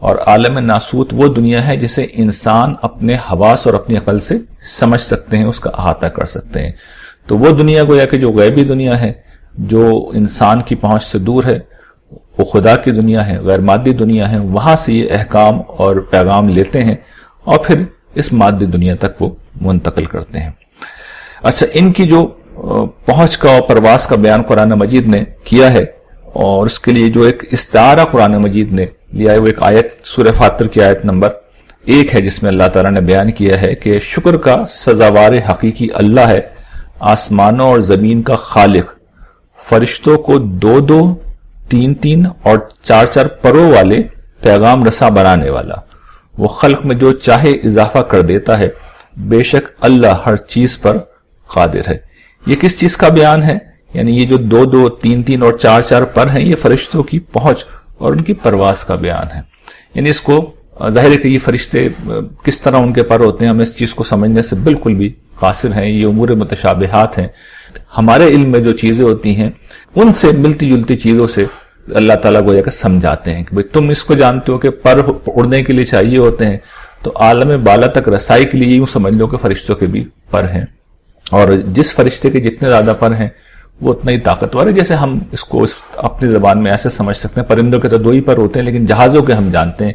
اور عالم ناسوت وہ دنیا ہے جسے انسان اپنے حواس اور اپنی عقل سے سمجھ سکتے ہیں، اس کا احاطہ کر سکتے ہیں۔ تو وہ دنیا گویا کہ جو غیبی دنیا ہے، جو انسان کی پہنچ سے دور ہے، وہ خدا کی دنیا ہے، غیر مادی دنیا ہے، وہاں سے یہ احکام اور پیغام لیتے ہیں اور پھر اس مادی دنیا تک وہ منتقل کرتے ہیں۔ اچھا، ان کی جو پہنچ کا اور پرواز کا بیان قرآن مجید نے کیا ہے، اور اس کے لیے جو ایک استعارہ قرآن مجید نے لیا ہے، وہ ایک آیت سورہ فاطر کی آیت نمبر 1 ہے، جس میں اللہ تعالیٰ نے بیان کیا ہے کہ شکر کا سزاوار حقیقی اللہ ہے، آسمانوں اور زمین کا خالق، فرشتوں کو 2-2 3-3 اور 4-4 پروں والے پیغام رساں بنانے والا، وہ خلق میں جو چاہے اضافہ کر دیتا ہے، بے شک اللہ ہر چیز پر قادر ہے۔ یہ کس چیز کا بیان ہے؟ یعنی یہ جو 2-2 3-3 اور 4-4 پر ہیں، یہ فرشتوں کی پہنچ اور ان کی پرواز کا بیان ہے۔ یعنی اس کو ظاہر ہے کہ یہ فرشتے کس طرح ان کے پر ہوتے ہیں، ہم اس چیز کو سمجھنے سے بالکل بھی قاصر ہیں، یہ امور متشابہات ہیں۔ ہمارے علم میں جو چیزیں ہوتی ہیں ان سے ملتی جلتی چیزوں سے اللہ تعالیٰ کو کہ سمجھاتے ہیں کہ بھئی تم اس کو جانتے ہو کہ پر اڑنے کے لیے چاہیے ہوتے ہیں، تو عالم بالا تک رسائی کے لیے یوں سمجھ لو کہ فرشتوں کے بھی پر ہیں، اور جس فرشتے کے جتنے زیادہ پر ہیں وہ اتنا ہی طاقتور ہے۔ جیسے ہم اس کو اپنی زبان میں ایسے سمجھ سکتے ہیں، پرندوں کے تو 2 ہی پر ہوتے ہیں، لیکن جہازوں کے ہم جانتے ہیں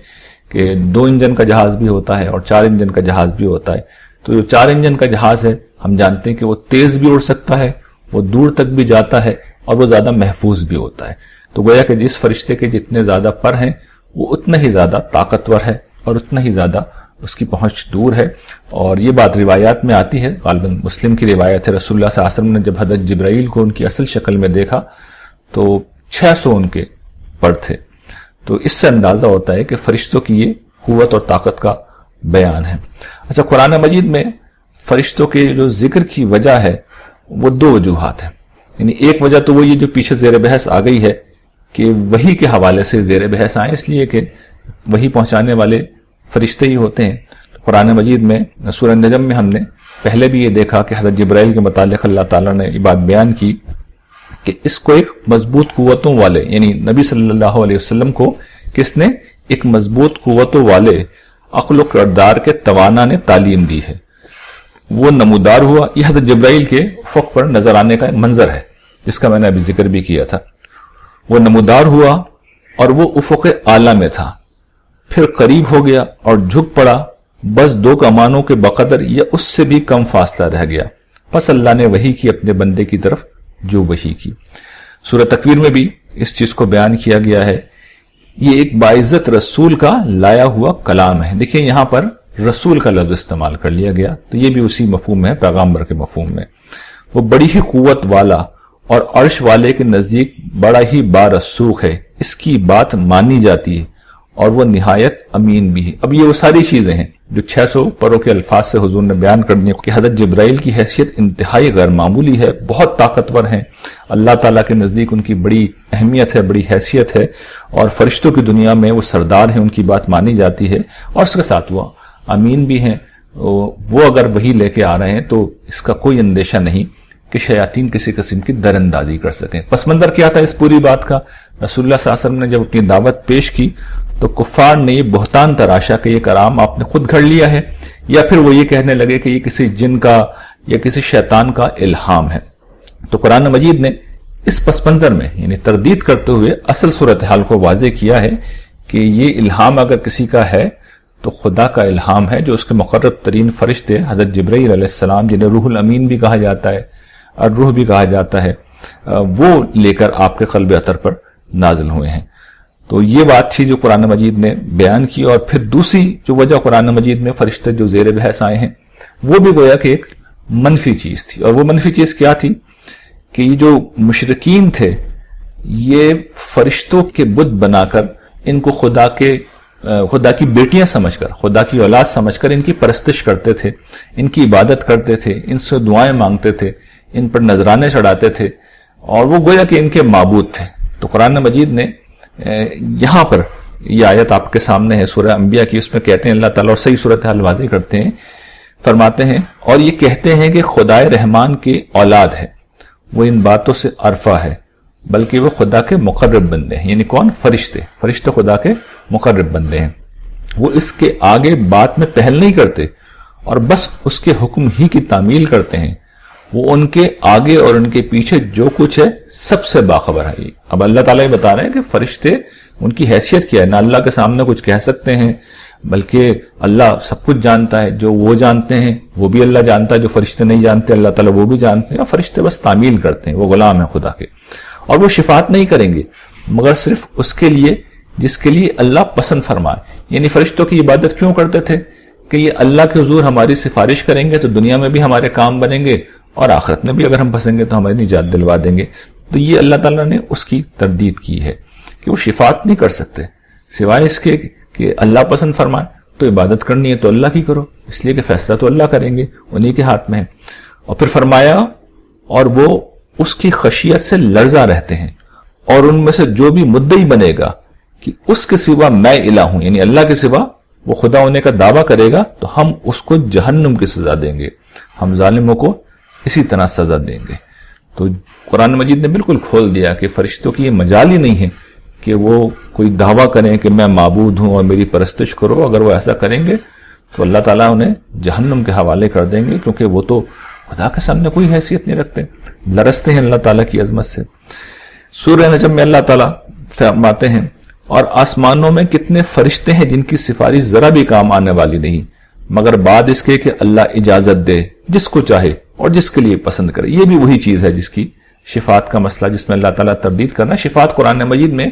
کہ 2 انجن کا جہاز بھی ہوتا ہے اور 4 انجن کا جہاز بھی ہوتا ہے۔ تو جو 4 انجن کا جہاز ہے ہم جانتے ہیں کہ وہ تیز بھی اڑ سکتا ہے، وہ دور تک بھی جاتا ہے، اور وہ زیادہ محفوظ بھی ہوتا ہے۔ تو گویا کہ جس فرشتے کے جتنے زیادہ پر ہیں وہ اتنا ہی زیادہ طاقتور ہے اور اتنا ہی زیادہ اس کی پہنچ دور ہے۔ اور یہ بات روایات میں آتی ہے، غالباً مسلم کی روایت ہے، رسول اللہ صلی اللہ علیہ وسلم نے جب حضرت جبرائیل کو ان کی اصل شکل میں دیکھا تو 600 ان کے پر تھے۔ تو اس سے اندازہ ہوتا ہے کہ فرشتوں کی یہ قوت اور طاقت کا بیان ہے۔ اچھا، قرآن مجید میں فرشتوں کے جو ذکر کی وجہ ہے وہ 2 وجوہات ہیں۔ یعنی ایک وجہ تو وہ یہ جو پیچھے زیر بحث آ گئی ہے کہ وحی کے حوالے سے زیر بحث آئے، اس لیے کہ وحی پہنچانے والے فرشتے ہی ہوتے ہیں۔ قرآن مجید میں سورہ نجم میں ہم نے پہلے بھی یہ دیکھا کہ حضرت جبرائیل کے متعلق اللہ تعالیٰ نے یہ بات بیان کی کہ اس کو ایک مضبوط قوتوں والے، یعنی نبی صلی اللہ علیہ وسلم کو کس نے ایک مضبوط قوتوں والے عقل و کردار کے توانا نے تعلیم دی ہے۔ وہ نمودار ہوا، یہ حضرت جبرائیل کے افق پر نظر آنے کا منظر ہے جس کا میں نے ابھی ذکر بھی کیا تھا۔ وہ نمودار ہوا اور وہ افق اعلیٰ میں تھا، پھر قریب ہو گیا اور جھک پڑا، بس 2 کمانوں کے بقدر یا اس سے بھی کم فاصلہ رہ گیا، پس اللہ نے وحی کی اپنے بندے کی طرف جو وحی کی۔ سورہ تکویر میں بھی اس چیز کو بیان کیا گیا ہے۔ یہ ایک باعزت رسول کا لایا ہوا کلام ہے۔ دیکھیں یہاں پر رسول کا لفظ استعمال کر لیا گیا، تو یہ بھی اسی مفہوم میں ہے، پیغامبر کے مفہوم میں۔ وہ بڑی ہی قوت والا اور عرش والے کے نزدیک بڑا ہی بارسوخ ہے، اس کی بات مانی جاتی ہے اور وہ نہایت امین بھی ہے۔ اب یہ وہ ساری چیزیں ہیں جو 600 پروں کے الفاظ سے حضور نے بیان کر دی کہ حضرت جبرائیل کی حیثیت انتہائی غیر معمولی ہے، بہت طاقتور ہیں، اللہ تعالیٰ کے نزدیک ان کی بڑی اہمیت ہے، بڑی حیثیت ہے، اور فرشتوں کی دنیا میں وہ سردار ہیں، ان کی بات مانی جاتی ہے، اور اس کے ساتھ وہ امین بھی ہیں۔ وہ اگر وہی لے کے آ رہے ہیں تو اس کا کوئی اندیشہ نہیں کہ شیاطین کسی قسم کی در اندازی کر سکیں۔ پس منظر کیا تھا اس پوری بات کا؟ رسول اللہ صلی اللہ علیہ وسلم نے جب اپنی دعوت پیش کی تو کفار نے یہ بہتان تراشا کہ یہ کلام آپ نے خود گھڑ لیا ہے، یا پھر وہ یہ کہنے لگے کہ یہ کسی جن کا یا کسی شیطان کا الہام ہے۔ تو قرآن مجید نے اس پس منظر میں یعنی تردید کرتے ہوئے اصل صورتحال کو واضح کیا ہے کہ یہ الہام اگر کسی کا ہے تو خدا کا الہام ہے، جو اس کے مقرب ترین فرشتے حضرت جبرائیل علیہ السلام، جنہیں روح الامین بھی کہا جاتا ہے اور روح بھی کہا جاتا ہے، وہ لے کر آپ کے قلب اطہر پر نازل ہوئے ہیں۔ تو یہ بات تھی جو قرآن مجید نے بیان کی۔ اور پھر دوسری جو وجہ قرآن مجید میں فرشتے جو زیر بحث آئے ہیں وہ بھی گویا کہ ایک منفی چیز تھی، اور وہ منفی چیز کیا تھی کہ یہ جو مشرکین تھے یہ فرشتوں کے بت بنا کر ان کو خدا کی بیٹیاں سمجھ کر، خدا کی اولاد سمجھ کر ان کی پرستش کرتے تھے، ان کی عبادت کرتے تھے، ان سے دعائیں مانگتے تھے، ان پر نذرانے چڑھاتے تھے، اور وہ گویا کہ ان کے معبود تھے۔ تو قرآن مجید نے یہاں پر یہ آیت آپ کے سامنے ہے سورہ انبیاء کی، اس میں کہتے ہیں اللہ تعالیٰ، اور صحیح صورتحال واضح کرتے ہیں، فرماتے ہیں اور یہ کہتے ہیں کہ خدائے رحمان کی اولاد ہے، وہ ان باتوں سے عرفہ ہے، بلکہ وہ خدا کے مقرب بندے ہیں۔ یعنی کون؟ فرشتے خدا کے مقرب بندے ہیں، وہ اس کے آگے بات میں پہل نہیں کرتے اور بس اس کے حکم ہی کی تعمیل کرتے ہیں، وہ ان کے آگے اور ان کے پیچھے جو کچھ ہے سب سے باخبر ہے۔ اب اللہ تعالیٰ یہ بتا رہے ہیں کہ فرشتے ان کی حیثیت کیا ہے، نہ اللہ کے سامنے کچھ کہہ سکتے ہیں بلکہ اللہ سب کچھ جانتا ہے، جو وہ جانتے ہیں وہ بھی اللہ جانتا ہے، جو فرشتے نہیں جانتے اللہ تعالیٰ وہ بھی جانتے ہیں، اور فرشتے بس تعمیل کرتے ہیں، وہ غلام ہیں خدا کے، اور وہ شفاعت نہیں کریں گے مگر صرف اس کے لیے جس کے لیے اللہ پسند فرمائے۔ یعنی فرشتوں کی عبادت کیوں کرتے تھے کہ یہ اللہ کے حضور ہماری سفارش کریں گے تو دنیا میں بھی ہمارے کام بنیں گے اور آخرت میں بھی اگر ہم پھنسیں گے تو ہماری نجات دلوا دیں گے۔ تو یہ اللہ تعالیٰ نے اس کی تردید کی ہے کہ وہ شفاعت نہیں کر سکتے سوائے اس کے کہ اللہ پسند فرمائے، تو عبادت کرنی ہے تو اللہ کی کرو، اس لیے کہ فیصلہ تو اللہ کریں گے، انہی کے ہاتھ میں ہے۔ اور پھر فرمایا اور وہ اس کی خشیت سے لرزہ رہتے ہیں، اور ان میں سے جو بھی مدعی بنے گا کہ اس کے سوا میں الہ ہوں، یعنی اللہ کے سوا وہ خدا ہونے کا دعویٰ کرے گا تو ہم اس کو جہنم کی سزا دیں گے، ہم ظالموں کو اسی طرح سزا دیں گے۔ تو قرآن مجید نے بالکل کھول دیا کہ فرشتوں کی یہ مجال ہی نہیں ہے کہ وہ کوئی دعویٰ کریں کہ میں معبود ہوں اور میری پرستش کرو، اگر وہ ایسا کریں گے تو اللہ تعالیٰ انہیں جہنم کے حوالے کر دیں گے، کیونکہ وہ تو خدا کے سامنے کوئی حیثیت نہیں رکھتے، لرزتے ہیں اللہ تعالیٰ کی عظمت سے۔ سورہ نجم میں اللہ تعالیٰ فرماتے ہیں اور آسمانوں میں کتنے فرشتے ہیں جن کی سفارش ذرا بھی کام آنے والی نہیں مگر بعد اس کے کہ اللہ اجازت دے جس کو چاہے اور جس کے لیے پسند کرے۔ یہ بھی وہی چیز ہے جس کی شفاعت کا مسئلہ جس میں اللہ تعالیٰ تردید کرنا۔ شفاعت قرآن مجید میں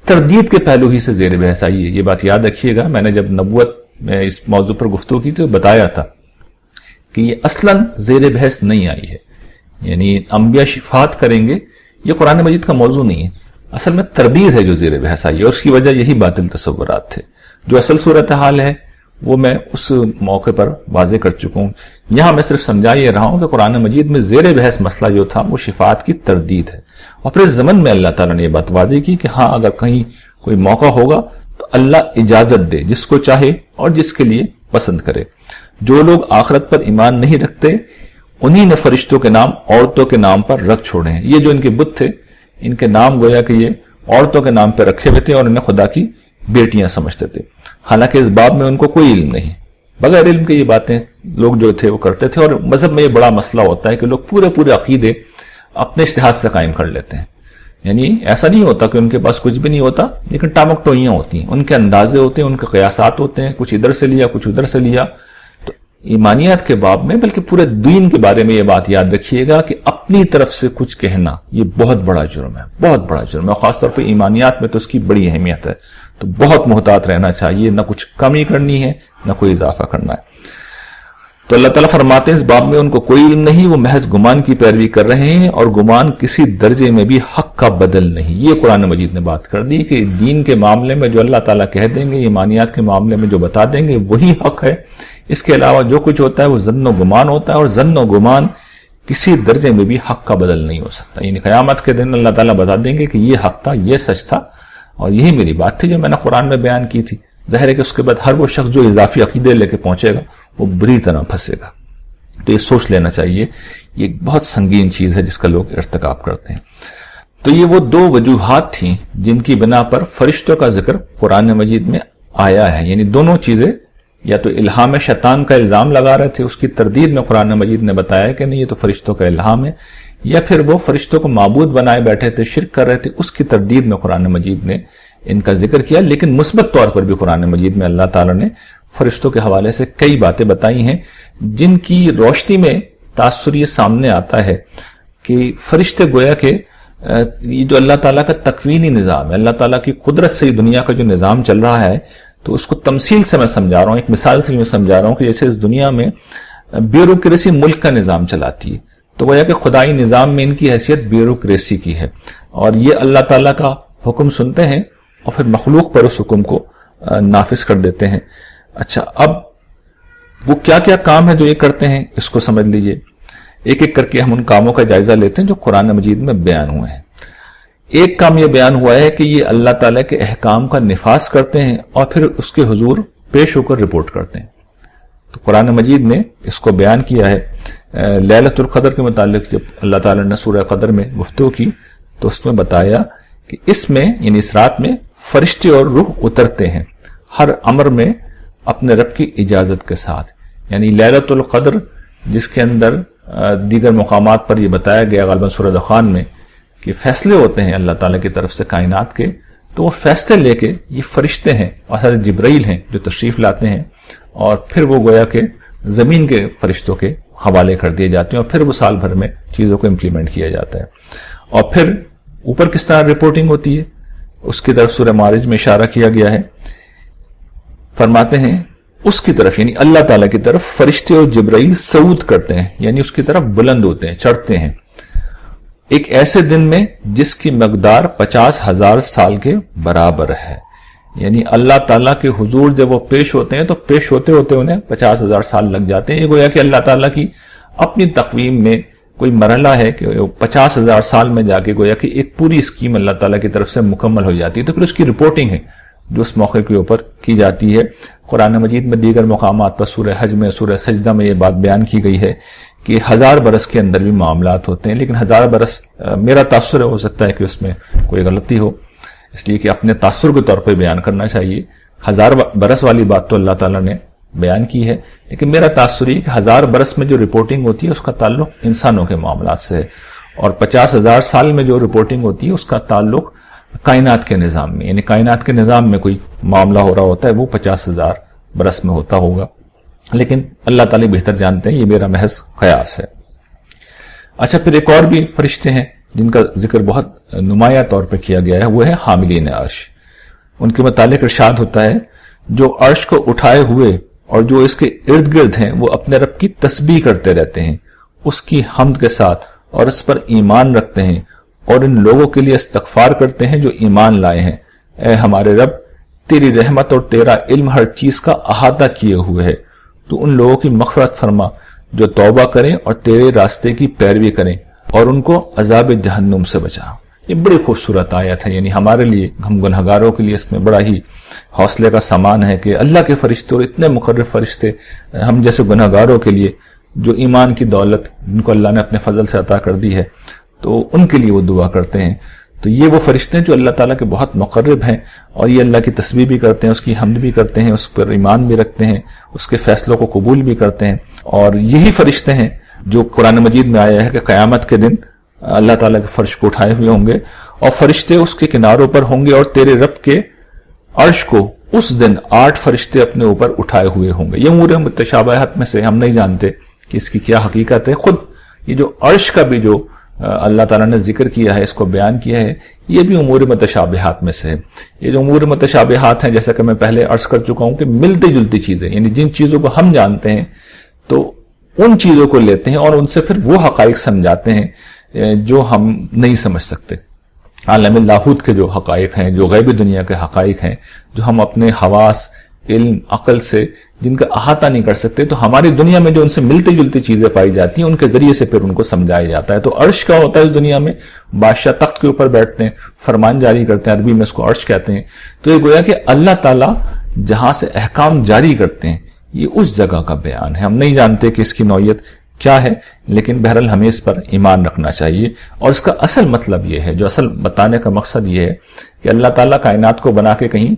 تردید کے پہلو ہی سے زیر بحث آئی ہے، یہ بات یاد رکھیے گا۔ میں نے جب نبوت میں اس موضوع پر گفتگو کی تو بتایا تھا کہ یہ اصلاً زیر بحث نہیں آئی ہے، یعنی انبیاء شفاعت کریں گے یہ قرآن مجید کا موضوع نہیں ہے، اصل میں تردید ہے جو زیر بحث آئی ہے، اور اس کی وجہ یہی باطل تصورات تھے۔ جو اصل صورتحال ہے وہ میں اس موقع پر واضح کر چکا ہوں، یہاں میں صرف سمجھا یہ رہا ہوں کہ قرآن مجید میں زیر بحث مسئلہ جو تھا وہ شفاعت کی تردید ہے، اور پھر اس زمن میں اللہ تعالیٰ نے یہ بات واضح کی کہ ہاں اگر کہیں کوئی موقع ہوگا تو اللہ اجازت دے جس کو چاہے اور جس کے لیے پسند کرے۔ جو لوگ آخرت پر ایمان نہیں رکھتے انہی نے فرشتوں کے نام عورتوں کے نام پر رکھ چھوڑے ہیں۔ یہ جو ان کے بت تھے ان کے نام گویا کہ یہ عورتوں کے نام پہ رکھے ہوئے تھے اور انہیں خدا کی بیٹیاں سمجھتے تھے، حالانکہ اس باب میں ان کو کوئی علم نہیں، بغیر علم کے یہ باتیں لوگ جو تھے وہ کرتے تھے۔ اور مذہب میں یہ بڑا مسئلہ ہوتا ہے کہ لوگ پورے عقیدے اپنے اجتہاد سے قائم کر لیتے ہیں، یعنی ایسا نہیں ہوتا کہ ان کے پاس کچھ بھی نہیں ہوتا لیکن ٹامک ٹوئیاں ہوتی ہیں، ان کے اندازے ہوتے ہیں، ان کے قیاسات ہوتے ہیں، کچھ ادھر سے لیا کچھ ادھر سے لیا۔ تو ایمانیات کے باب میں بلکہ پورے دین کے بارے میں یہ بات یاد رکھیے گا کہ اپنی طرف سے کچھ کہنا یہ بہت بڑا جرم ہے، بہت بڑا جرم ہے، اور خاص طور پہ ایمانیات میں تو اس کی بڑی اہمیت ہے۔ تو بہت محتاط رہنا چاہیے، نہ کچھ کمی کرنی ہے نہ کوئی اضافہ کرنا ہے۔ تو اللہ تعالیٰ فرماتے ہیں اس باب میں ان کو کوئی علم نہیں، وہ محض گمان کی پیروی کر رہے ہیں، اور گمان کسی درجے میں بھی حق کا بدل نہیں۔ یہ قرآن مجید نے بات کر دی کہ دین کے معاملے میں جو اللہ تعالیٰ کہہ دیں گے، ایمانیات کے معاملے میں جو بتا دیں گے وہی حق ہے، اس کے علاوہ جو کچھ ہوتا ہے وہ ظن و گمان ہوتا ہے، اور ظن و گمان کسی درجے میں بھی حق کا بدل نہیں ہو سکتا۔ یعنی قیامت کے دن اللہ تعالیٰ بتا دیں گے کہ یہ حق تھا، یہ سچ تھا، اور یہی میری بات تھی جو میں نے قرآن میں بیان کی تھی۔ ظاہر ہے کہ اس کے بعد ہر وہ شخص جو اضافی عقیدے لے کے پہنچے گا وہ بری طرح پھنسے گا۔ تو یہ سوچ لینا چاہیے، یہ ایک بہت سنگین چیز ہے جس کا لوگ ارتکاب کرتے ہیں۔ تو یہ وہ دو وجوہات تھیں جن کی بنا پر فرشتوں کا ذکر قرآن مجید میں آیا ہے، یعنی دونوں چیزیں، یا تو الہام شیطان کا الزام لگا رہے تھے، اس کی تردید میں قرآن مجید نے بتایا کہ نہیں یہ تو فرشتوں کا الہام ہے، یا پھر وہ فرشتوں کو معبود بنائے بیٹھے تھے، شرک کر رہے تھے، اس کی تردید میں قرآن مجید نے ان کا ذکر کیا۔ لیکن مثبت طور پر بھی قرآن مجید میں اللہ تعالیٰ نے فرشتوں کے حوالے سے کئی باتیں بتائی ہیں جن کی روشنی میں تاثر یہ سامنے آتا ہے کہ فرشتے گویا کہ یہ جو اللہ تعالیٰ کا تکوینی نظام ہے، اللہ تعالیٰ کی قدرت سے دنیا کا جو نظام چل رہا ہے، تو اس کو تمثیل سے میں سمجھا رہا ہوں، ایک مثال سے میں سمجھا رہا ہوں کہ جیسے اس دنیا میں بیوروکریسی ملک کا نظام چلاتی ہے، تو گویا کہ خدائی نظام میں ان کی حیثیت بیوروکریسی کی ہے، اور یہ اللہ تعالیٰ کا حکم سنتے ہیں اور پھر مخلوق پر اس حکم کو نافذ کر دیتے ہیں۔ اچھا، اب وہ کیا کیا کام ہے جو یہ کرتے ہیں اس کو سمجھ لیجئے، ایک ایک کر کے ہم ان کاموں کا جائزہ لیتے ہیں جو قرآن مجید میں بیان ہوئے ہیں۔ ایک کام یہ بیان ہوا ہے کہ یہ اللہ تعالیٰ کے احکام کا نفاذ کرتے ہیں اور پھر اس کے حضور پیش ہو کر رپورٹ کرتے ہیں۔ تو قرآن مجید نے اس کو بیان کیا ہے۔ لیلۃ القدر کے متعلق جب اللہ تعالیٰ نے سورہ قدر میں گفتگو کی تو اس میں بتایا کہ اس میں، یعنی اس رات میں فرشتے اور روح اترتے ہیں ہر امر میں اپنے رب کی اجازت کے ساتھ. یعنی لیلۃ القدر جس کے اندر دیگر مقامات پر یہ بتایا گیا غالباً سورہ دخان میں کہ فیصلے ہوتے ہیں اللہ تعالیٰ کی طرف سے کائنات کے، تو وہ فیصلے لے کے یہ فرشتے ہیں اور حضرت جبرائیل ہیں جو تشریف لاتے ہیں، اور پھر وہ گویا کہ زمین کے فرشتوں کے حوالے کر دیے جاتے ہیں، اور پھر وہ سال بھر میں چیزوں کو امپلیمنٹ کیا جاتا ہے. اور پھر اوپر کس طرح رپورٹنگ ہوتی ہے اس کی طرف سورہ معارج میں اشارہ کیا گیا ہے. فرماتے ہیں اس کی طرف یعنی اللہ تعالیٰ کی طرف فرشتے اور جبرائیل صعود کرتے ہیں، یعنی اس کی طرف بلند ہوتے ہیں، چڑھتے ہیں ایک ایسے دن میں جس کی مقدار 50,000 سال کے برابر ہے. یعنی اللہ تعالیٰ کے حضور جب وہ پیش ہوتے ہیں تو پیش ہوتے ہوتے انہیں 50,000 سال لگ جاتے ہیں. یہ گویا کہ اللہ تعالیٰ کی اپنی تقویم میں کوئی مرحلہ ہے کہ 50,000 سال میں جا کے گویا کہ ایک پوری اسکیم اللہ تعالیٰ کی طرف سے مکمل ہو جاتی ہے. تو پھر اس کی رپورٹنگ ہے جو اس موقع کے اوپر کی جاتی ہے. قرآن مجید میں دیگر مقامات پر سورہ حج میں، سورہ سجدہ میں یہ بات بیان کی گئی ہے کہ 1000 برس کے اندر بھی معاملات ہوتے ہیں. لیکن 1000 برس میرا تاثر ہو سکتا ہے کہ اس میں کوئی غلطی ہو، اس لیے کہ اپنے تاثر کے طور پہ بیان کرنا چاہیے. 1000 برس والی بات تو اللہ تعالیٰ نے بیان کی ہے، لیکن میرا تاثر یہ کہ 1000 برس میں جو رپورٹنگ ہوتی ہے اس کا تعلق انسانوں کے معاملات سے ہے، اور 50,000 سال میں جو رپورٹنگ ہوتی ہے اس کا تعلق کائنات کے نظام میں، یعنی کائنات کے نظام میں کوئی معاملہ ہو رہا ہوتا ہے وہ 50,000 برس میں ہوتا ہوگا. لیکن اللہ تعالیٰ بہتر جانتے ہیں، یہ میرا محض قیاس ہے. اچھا، پھر ایک اور بھی فرشتے ہیں جن کا ذکر بہت نمایاں طور پہ کیا گیا ہے، وہ ہے حاملین عرش. ان کے متعلق ارشاد ہوتا ہے جو عرش کو اٹھائے ہوئے اور جو اس کے ارد گرد ہیں وہ اپنے رب کی تسبیح کرتے رہتے ہیں اس کی حمد کے ساتھ، اور اس پر ایمان رکھتے ہیں اور ان لوگوں کے لیے استغفار کرتے ہیں جو ایمان لائے ہیں. اے ہمارے رب، تیری رحمت اور تیرا علم ہر چیز کا احاطہ کیے ہوئے ہے. تو ان لوگوں کی مغفرت فرما جو توبہ کریں اور تیرے راستے کی پیروی کریں، اور ان کو عذاب جہنم سے بچا. یہ بڑی خوبصورت آیت ہے، یعنی ہمارے لیے، ہم گنہگاروں کے لیے اس میں بڑا ہی حوصلے کا سامان ہے کہ اللہ کے فرشتے اور اتنے مقرر فرشتے ہم جیسے گنہگاروں کے لیے جو ایمان کی دولت جن کو اللہ نے اپنے فضل سے عطا کر دی ہے تو ان کے لیے وہ دعا کرتے ہیں. تو یہ وہ فرشتے ہیں جو اللہ تعالیٰ کے بہت مقرب ہیں، اور یہ اللہ کی تسبیح بھی کرتے ہیں، اس کی حمد بھی کرتے ہیں، اس پر ایمان بھی رکھتے ہیں، اس کے فیصلوں کو قبول بھی کرتے ہیں. اور یہی فرشتے ہیں جو قرآن مجید میں آیا ہے کہ قیامت کے دن اللہ تعالیٰ کے فرش کو اٹھائے ہوئے ہوں گے اور فرشتے اس کے کناروں پر ہوں گے، اور تیرے رب کے عرش کو اس دن 8 فرشتے اپنے اوپر اٹھائے ہوئے ہوں گے. یہ امور متشابہات میں سے ہم نہیں جانتے کہ اس کی کیا حقیقت ہے. خود یہ جو عرش کا بھی جو اللہ تعالیٰ نے ذکر کیا ہے، اس کو بیان کیا ہے، یہ بھی امور متشابہات میں سے ہے. یہ جو امور متشابہات ہیں جیسا کہ میں پہلے عرض کر چکا ہوں کہ ملتی جلتی چیزیں، یعنی جن چیزوں کو ہم جانتے ہیں تو ان چیزوں کو لیتے ہیں اور ان سے پھر وہ حقائق سمجھاتے ہیں جو ہم نہیں سمجھ سکتے. عالم لاہوت کے جو حقائق ہیں، جو غیبی دنیا کے حقائق ہیں، جو ہم اپنے حواس، علم، عقل سے جن کا احاطہ نہیں کر سکتے، تو ہماری دنیا میں جو ان سے ملتی جلتی چیزیں پائی جاتی ہیں ان کے ذریعے سے پھر ان کو سمجھایا جاتا ہے. تو عرش کیا ہوتا ہے اس دنیا میں؟ بادشاہ تخت کے اوپر بیٹھتے ہیں، فرمان جاری کرتے ہیں، عربی میں اس کو عرش کہتے ہیں. تو یہ گویا کہ اللہ تعالیٰ جہاں سے احکام جاری کرتے ہیں یہ اس جگہ کا بیان ہے. ہم نہیں جانتے کہ اس کی نوعیت کیا ہے، لیکن بہرحال ہمیں اس پر ایمان رکھنا چاہیے. اور اس کا اصل مطلب یہ ہے، جو اصل بتانے کا مقصد یہ ہے کہ اللہ تعالیٰ کائنات کو بنا کے کہیں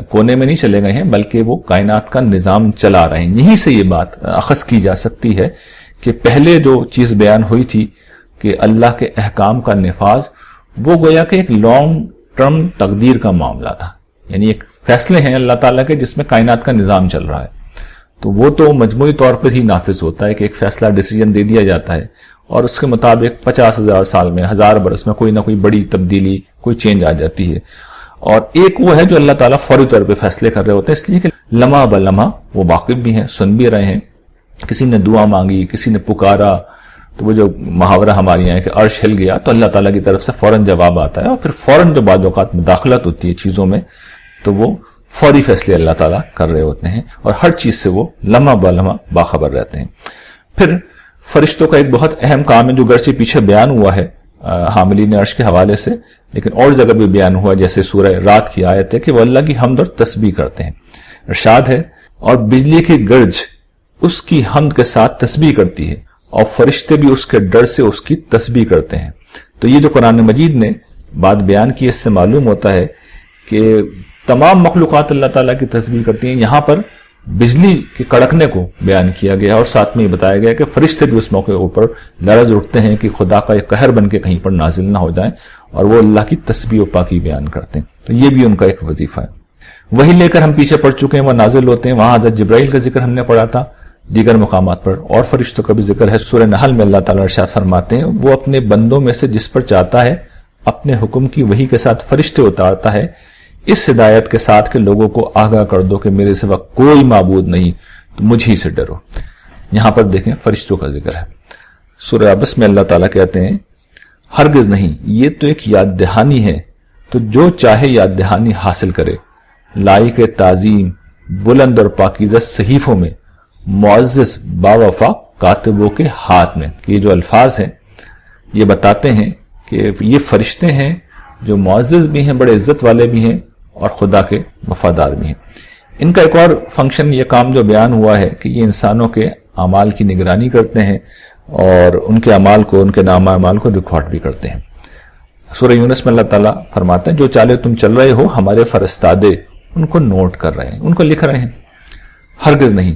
کونے میں نہیں چلے گئے ہیں، بلکہ وہ کائنات کا نظام چلا رہے ہیں. یہیں سے یہ بات اخذ کی جا سکتی ہے کہ پہلے جو چیز بیان ہوئی تھی کہ اللہ کے احکام کا نفاذ، وہ گویا کہ ایک لانگ ٹرم تقدیر کا معاملہ تھا، یعنی ایک فیصلے ہیں اللہ تعالیٰ کے جس میں کائنات کا نظام چل رہا ہے. تو وہ تو مجموعی طور پر ہی نافذ ہوتا ہے کہ ایک فیصلہ ڈیسیجن دے دیا جاتا ہے اور اس کے مطابق 50,000 سال میں، 1000 برس میں کوئی نہ کوئی بڑی تبدیلی، کوئی چینج آ جاتی ہے. اور ایک وہ ہے جو اللہ تعالیٰ فوری طور پہ فیصلے کر رہے ہوتے ہیں، اس لیے کہ لمحہ بلمحہ وہ واقف بھی ہیں، سن بھی رہے ہیں. کسی نے دعا مانگی، کسی نے پکارا، تو وہ جو محاورہ ہمارے یہاں ہے کہ عرش ہل گیا، تو اللہ تعالیٰ کی طرف سے فوراً جواب آتا ہے. اور پھر فوراً جو بعض اوقات مداخلت ہوتی ہے چیزوں میں، تو وہ فوری فیصلے اللہ تعالیٰ کر رہے ہوتے ہیں اور ہر چیز سے وہ لمحہ بلمحہ باخبر رہتے ہیں. پھر فرشتوں کا ایک بہت اہم کام ہے جو گرچہ پیچھے بیان ہوا ہے حاملین عرش کے حوالے سے، لیکن اور جگہ بھی بیان ہوا، جیسے سورہ رات کی آیت ہے کہ وہ اللہ کی حمد اور تسبیح کرتے ہیں. ارشاد ہے، اور بجلی کی گرج اس کی حمد کے ساتھ تسبیح کرتی ہے اور فرشتے بھی اس کے ڈر سے اس کی تسبیح کرتے ہیں. تو یہ جو قرآن مجید نے بات بیان کی، اس سے معلوم ہوتا ہے کہ تمام مخلوقات اللہ تعالیٰ کی تسبیح کرتی ہیں. یہاں پر بجلی کے کڑکنے کو بیان کیا گیا اور ساتھ میں یہ بتایا گیا کہ فرشتے بھی اس موقع کے اوپر لرز اٹھتے ہیں کہ خدا کا ایک قہر بن کے کہیں پر نازل نہ ہو جائیں, اور وہ اللہ کی تسبیح و پاکی بیان کرتے ہیں. تو یہ بھی ان کا ایک وظیفہ ہے. وہی لے کر ہم پیچھے پڑ چکے ہیں, وہ نازل ہوتے ہیں. وہاں حضرت جبرائیل کا ذکر ہم نے پڑھا تھا, دیگر مقامات پر اور فرشتوں کا بھی ذکر ہے. سورہ نحل میں اللہ تعالیٰ ارشاد فرماتے ہیں وہ اپنے بندوں میں سے جس پر چاہتا ہے اپنے حکم کی وحی کے ساتھ فرشتے اتارتا ہے, اس ہدایت کے ساتھ کہ لوگوں کو آگاہ کر دو کہ میرے سوا کوئی معبود نہیں, تو مجھ ہی سے ڈرو. یہاں پر دیکھیں فرشتوں کا ذکر ہے. سورہ عبس میں اللہ تعالیٰ کہتے ہیں ہرگز نہیں, یہ تو ایک یاد دہانی ہے, تو جو چاہے یاد دہانی حاصل کرے. لائق تعظیم بلند اور پاکیزہ صحیفوں میں, معزز باوفا کاتبوں کے ہاتھ میں. یہ جو الفاظ ہیں یہ بتاتے ہیں کہ یہ فرشتے ہیں جو معزز بھی ہیں, بڑے عزت والے بھی ہیں, اور خدا کے وفادار بھی ہیں. ان کا ایک اور فنکشن, یہ کام جو بیان ہوا ہے کہ یہ انسانوں کے اعمال کی نگرانی کرتے ہیں اور ان کے اعمال کو, ان کے نامہ اعمال کو ریکارڈ بھی کرتے ہیں. سورہ یونس میں اللہ تعالیٰ فرماتے ہیں جو چالے تم چل رہے ہو ہمارے فرستادے ان کو نوٹ کر رہے ہیں, ان کو لکھ رہے ہیں. ہرگز نہیں,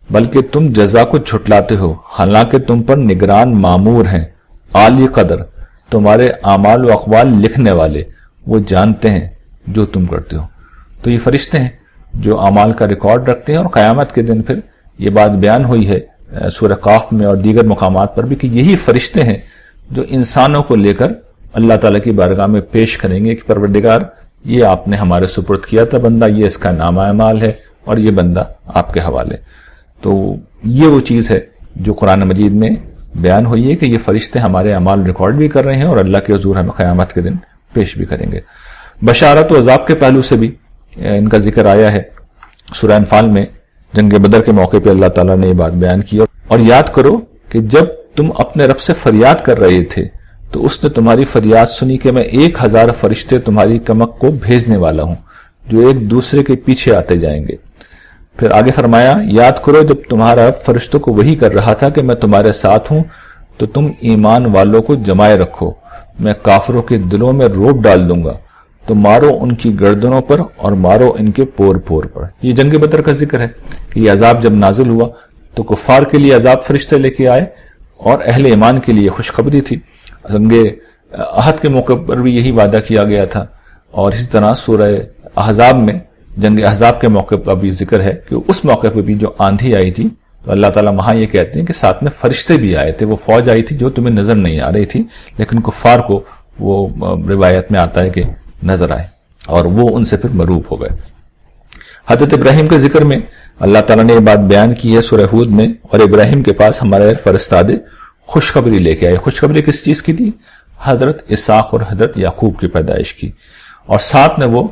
بلکہ تم جزا کو جھٹلاتے ہو, حالانکہ تم پر نگران مامور ہیں. عالی قدر تمہارے اعمال و اقوال لکھنے والے, وہ جانتے ہیں جو تم کرتے ہو. تو یہ فرشتے ہیں جو اعمال کا ریکارڈ رکھتے ہیں, اور قیامت کے دن پھر یہ بات بیان ہوئی ہے سورہ قاف میں اور دیگر مقامات پر بھی کہ یہی فرشتے ہیں جو انسانوں کو لے کر اللہ تعالیٰ کی بارگاہ میں پیش کریں گے کہ پروردگار یہ آپ نے ہمارے سپرد کیا تھا بندہ, یہ اس کا نامہ اعمال ہے اور یہ بندہ آپ کے حوالے. تو یہ وہ چیز ہے جو قرآن مجید میں بیان ہوئی ہے کہ یہ فرشتے ہمارے اعمال ریکارڈ بھی کر رہے ہیں اور اللہ کے حضور ہمیں قیامت کے دن پیش بھی کریں گے. بشارت و عذاب کے پہلو سے بھی ان کا ذکر آیا ہے. سورہ انفال میں جنگ بدر کے موقع پہ اللہ تعالیٰ نے یہ بات بیان کی, اور یاد کرو کہ جب تم اپنے رب سے فریاد کر رہے تھے تو اس نے تمہاری فریاد سنی کہ میں 1000 فرشتے تمہاری کمک کو بھیجنے والا ہوں جو ایک دوسرے کے پیچھے آتے جائیں گے. پھر آگے فرمایا یاد کرو جب تمہارا رب فرشتوں کو وحی کر رہا تھا کہ میں تمہارے ساتھ ہوں تو تم ایمان والوں کو جمائے رکھو, میں کافروں کے دلوں میں روب ڈال دوں گا, تو مارو ان کی گردنوں پر اور مارو ان کے پور پور پر. یہ جنگ بدر کا ذکر ہے کہ یہ عذاب جب نازل ہوا تو کفار کے لیے عذاب فرشتے لے کے آئے اور اہل ایمان کے لیے خوشخبری تھی. جنگ احد کے موقع پر بھی یہی وعدہ کیا گیا تھا, اور اسی طرح سورہ احزاب میں جنگ احزاب کے موقع پر بھی ذکر ہے کہ اس موقع پہ بھی جو آندھی آئی تھی تو اللہ تعالیٰ وہاں یہ کہتے ہیں کہ ساتھ میں فرشتے بھی آئے تھے. وہ فوج آئی تھی جو تمہیں نظر نہیں آ رہی تھی, لیکن کفار کو وہ روایت میں آتا ہے کہ نظر آئے اور وہ ان سے پھر مروب ہو گئے. حضرت ابراہیم کے ذکر میں اللہ تعالیٰ نے یہ بات بیان کی ہے سورہ ہود میں, اور ابراہیم کے پاس ہمارے فرستادے خوشخبری لے کے آئے. خوشخبری کس چیز کی تھی؟ حضرت اسحاق اور حضرت یعقوب کی پیدائش کی, اور ساتھ میں وہ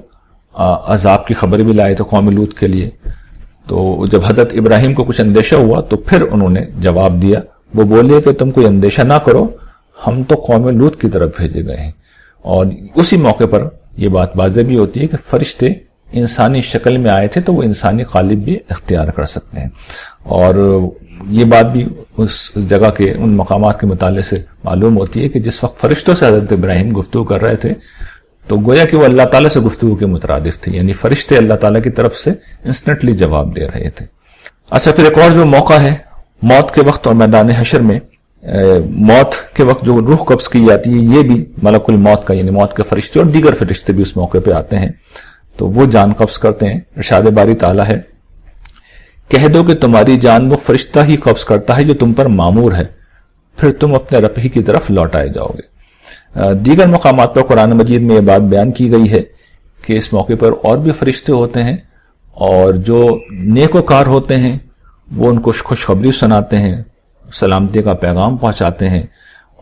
عذاب کی خبر بھی لائے تھے قوم لوط کے لیے. تو جب حضرت ابراہیم کو کچھ اندیشہ ہوا تو پھر انہوں نے جواب دیا, وہ بولے کہ تم کوئی اندیشہ نہ کرو, ہم تو قوم لوط کی طرف بھیجے گئے ہیں. اور اسی موقع پر یہ بات واضح بھی ہوتی ہے کہ فرشتے انسانی شکل میں آئے تھے تو وہ انسانی قالب بھی اختیار کر سکتے ہیں. اور یہ بات بھی اس جگہ کے ان مقامات کے مطالعے سے معلوم ہوتی ہے کہ جس وقت فرشتوں سے حضرت ابراہیم گفتگو کر رہے تھے تو گویا کہ وہ اللہ تعالیٰ سے گفتگو کے مترادف تھے, یعنی فرشتے اللہ تعالیٰ کی طرف سے انسٹنٹلی جواب دے رہے تھے. اچھا, پھر ایک اور جو موقع ہے موت کے وقت اور میدان حشر میں, موت کے وقت جو روح قبض کی جاتی ہے یہ بھی ملک الموت کا یعنی موت کے فرشتے اور دیگر فرشتے بھی اس موقع پہ آتے ہیں تو وہ جان قبض کرتے ہیں. ارشاد باری تعالیٰ ہے کہہ دو کہ تمہاری جان وہ فرشتہ ہی قبض کرتا ہے جو تم پر مامور ہے, پھر تم اپنے رب ہی کی طرف لوٹائے جاؤ گے. دیگر مقامات پر قرآن مجید میں یہ بات بیان کی گئی ہے کہ اس موقع پر اور بھی فرشتے ہوتے ہیں اور جو نیکوکار ہوتے ہیں وہ ان کو خوشخبری سناتے ہیں, سلامتی کا پیغام پہنچاتے ہیں,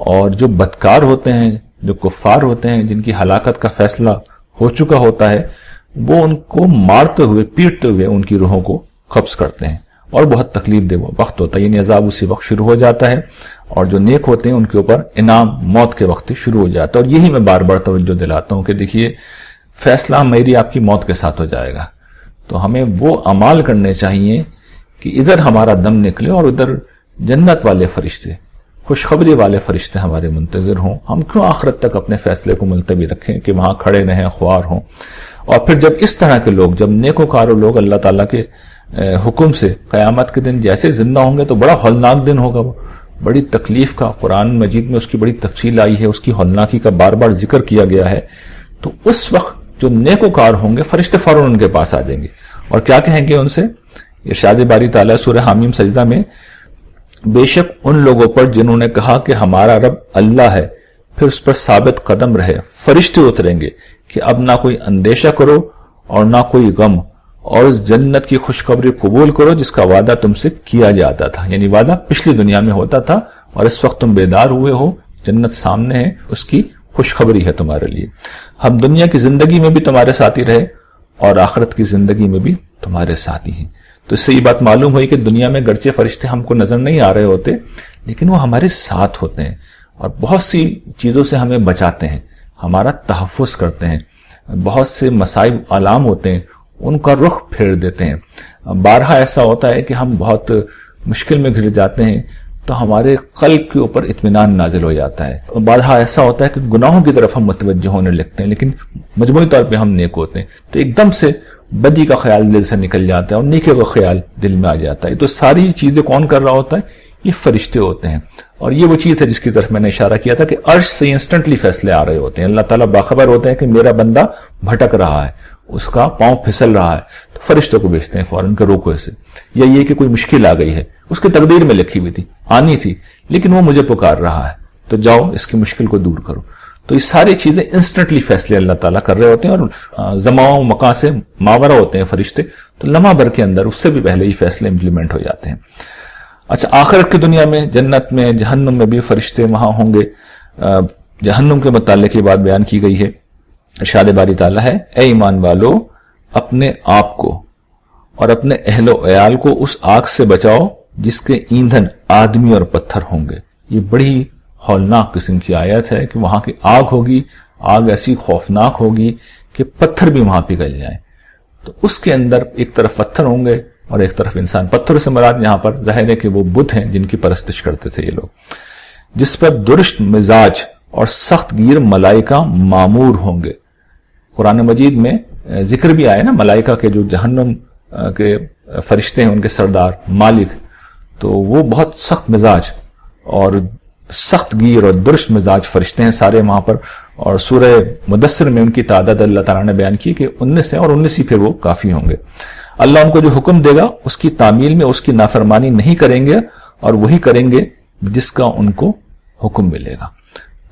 اور جو بدکار ہوتے ہیں جو کفار ہوتے ہیں جن کی ہلاکت کا فیصلہ ہو چکا ہوتا ہے وہ ان کو مارتے ہوئے پیٹتے ہوئے ان کی روحوں کو قبض کرتے ہیں, اور بہت تکلیف دہ وہ وقت ہوتا ہے, یعنی عذاب اسی وقت شروع ہو جاتا ہے, اور جو نیک ہوتے ہیں ان کے اوپر انعام موت کے وقت شروع ہو جاتا ہے. اور یہی میں بار بار توجہ دلاتا ہوں کہ دیکھیے فیصلہ میری آپ کی موت کے ساتھ ہو جائے گا, تو ہمیں وہ اعمال کرنے چاہیے کہ ادھر ہمارا دم نکلے اور ادھر جنت والے فرشتے خوشخبری والے فرشتے ہمارے منتظر ہوں. ہم کیوں آخرت تک اپنے فیصلے کو ملتوی رکھیں کہ وہاں کھڑے رہیں خوار ہوں. اور پھر جب اس طرح کے لوگ، جب نیکوکار لوگ اللہ تعالیٰ کے حکم سے قیامت کے دن جیسے زندہ ہوں گے تو بڑا ہولناک دن ہوگا، وہ بڑی تکلیف کا، قرآن مجید میں اس کی بڑی تفصیل آئی ہے، اس کی ہولناکی کا بار بار ذکر کیا گیا ہے. تو اس وقت جو نیکوکار ہوں گے فرشتے فوراً ان کے پاس آ جائیں گے اور کیا کہیں گے ان سے؟ ارشاد باری تعالیٰ سورہ حامیم سجدہ میں، بے شک ان لوگوں پر جنہوں نے کہا کہ ہمارا رب اللہ ہے، پھر اس پر ثابت قدم رہے، فرشتے اتریں گے کہ اب نہ کوئی اندیشہ کرو اور نہ کوئی غم، اور اس جنت کی خوشخبری قبول کرو جس کا وعدہ تم سے کیا جاتا تھا. یعنی وعدہ پچھلی دنیا میں ہوتا تھا اور اس وقت تم بیدار ہوئے ہو، جنت سامنے ہے، اس کی خوشخبری ہے تمہارے لیے. ہم دنیا کی زندگی میں بھی تمہارے ساتھی رہے اور آخرت کی زندگی میں بھی تمہارے ساتھی ہیں. تو اس سے یہ بات معلوم ہوئی کہ دنیا میں گرچہ فرشتے ہم کو نظر نہیں آ رہے ہوتے لیکن وہ ہمارے ساتھ ہوتے ہیں اور بہت سی چیزوں سے ہمیں بچاتے ہیں، ہمارا تحفظ کرتے ہیں. بہت سے مصائب علام ہوتے ہیں، ان کا رخ پھیر دیتے ہیں. بارہا ایسا ہوتا ہے کہ ہم بہت مشکل میں گھر جاتے ہیں تو ہمارے قلب کے اوپر اطمینان نازل ہو جاتا ہے. بارہا ایسا ہوتا ہے کہ گناہوں کی طرف ہم متوجہ ہونے لگتے ہیں لیکن مجموعی طور پہ ہم نیک ہوتے ہیں تو ایک دم سے بدی کا خیال دل سے نکل جاتا ہے اور نیکی کا خیال دل میں آ جاتا ہے. تو ساری چیزیں کون کر رہا ہوتا ہے؟ یہ فرشتے ہوتے ہیں. اور یہ وہ چیز ہے جس کی طرف میں نے اشارہ کیا تھا کہ عرش سے انسٹنٹلی فیصلے آ رہے ہوتے ہیں. اللہ تعالیٰ باخبر ہوتے ہیں کہ میرا بندہ بھٹک رہا ہے، اس کا پاؤں پھسل رہا ہے، تو فرشتوں کو بھیجتے ہیں فوراً کہ روکو اسے. یا یہ کہ کوئی مشکل آ گئی ہے، اس کی تقدیر میں لکھی ہوئی تھی، آنی تھی، لیکن وہ مجھے پکار رہا ہے تو جاؤ اس کی مشکل کو دور کرو. تو یہ ساری چیزیں انسٹنٹلی فیصلے اللہ تعالیٰ کر رہے ہوتے ہیں اور زمان و مکان سے ماورا ہوتے ہیں فرشتے، تو لمحہ بھر کے اندر اس سے بھی پہلے ہی فیصلے امپلیمنٹ ہو جاتے ہیں. اچھا، آخرت کی دنیا میں، جنت میں، جہنم میں بھی فرشتے وہاں ہوں گے. جہنم کے متعلق یہ بات بیان کی گئی ہے، ارشاد باری تعالیٰ ہے، اے ایمان والو اپنے آپ کو اور اپنے اہل و عیال کو اس آگ سے بچاؤ جس کے ایندھن آدمی اور پتھر ہوں گے. یہ بڑی ہولناک قسم کی آیت ہے کہ وہاں کی آگ ہوگی، آگ ایسی خوفناک ہوگی کہ پتھر بھی وہاں پگھل جائیں. تو اس کے اندر ایک طرف پتھر ہوں گے اور ایک طرف انسان. پتھر سے مراد یہاں پر ظاہر ہے کہ وہ بت ہیں جن کی پرستش کرتے تھے یہ لوگ، جس پر درشت مزاج اور سخت گیر ملائکہ معمور ہوں گے. قرآن مجید میں ذکر بھی آیا نا ملائکہ کے، جو جہنم کے فرشتے ہیں ان کے سردار مالک، تو وہ بہت سخت مزاج اور سخت گیر اور درشت مزاج فرشتے ہیں سارے وہاں پر. اور سورہ مدثر میں ان کی تعداد اللہ تعالیٰ نے بیان کی کہ 19 ہیں اور 19 ہی پھر وہ کافی ہوں گے. اللہ ان کو جو حکم دے گا اس کی تعمیل میں اس کی نافرمانی نہیں کریں گے اور وہی کریں گے جس کا ان کو حکم ملے گا.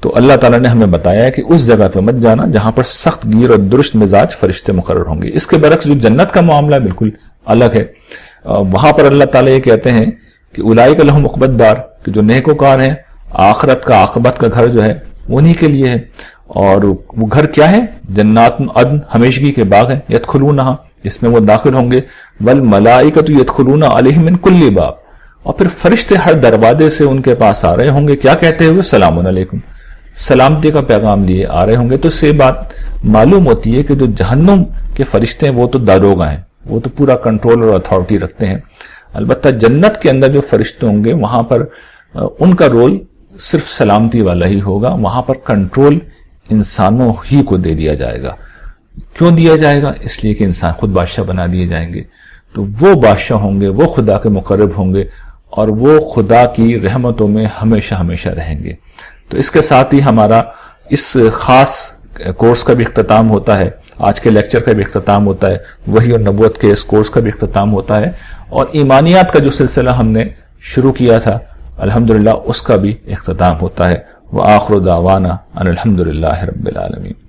تو اللہ تعالیٰ نے ہمیں بتایا ہے کہ اس جگہ پہ مت جانا جہاں پر سخت گیر اور درشت مزاج فرشتے مقرر ہوں گے. اس کے برعکس جو جنت کا معاملہ بالکل الگ ہے. وہاں پر اللہ تعالیٰ یہ کہتے ہیں کہ اولئک لہم عقبی الدار، کہ جو نیکوکار ہیں آخرت کا عاقبت کا گھر جو ہے وہ انہی کے لیے ہے. اور وہ گھر کیا ہے؟ جنات عدن، ہمیشگی کے باغ ہیں، یدخلونہا، اس میں وہ داخل ہوں گے، والملائکۃ یدخلون علیہم من کل باب، اور پھر فرشتے ہر دروازے سے ان کے پاس آ رہے ہوں گے، کیا کہتے ہوئے؟ سلام علیکم، سلامتی کا پیغام لیے آ رہے ہوں گے. تو اس سے بات معلوم ہوتی ہے کہ جو جہنم کے فرشتے ہیں وہ تو داروغہ ہیں، وہ تو پورا کنٹرول اور اتھارٹی رکھتے ہیں. البتہ جنت کے اندر جو فرشتے ہوں گے وہاں پر ان کا رول صرف سلامتی والا ہی ہوگا. وہاں پر کنٹرول انسانوں ہی کو دے دیا جائے گا. کیوں دیا جائے گا؟ اس لیے کہ انسان خود بادشاہ بنا دیے جائیں گے. تو وہ بادشاہ ہوں گے، وہ خدا کے مقرب ہوں گے اور وہ خدا کی رحمتوں میں ہمیشہ ہمیشہ رہیں گے. تو اس کے ساتھ ہی ہمارا اس خاص کورس کا بھی اختتام ہوتا ہے، آج کے لیکچر کا بھی اختتام ہوتا ہے، وحی اور نبوت کے اس کورس کا بھی اختتام ہوتا ہے، اور ایمانیات کا جو سلسلہ ہم نے شروع کیا تھا الحمدللہ اس کا بھی اختتام ہوتا ہے. وآخر دعوانا ان الحمدللہ رب العالمین.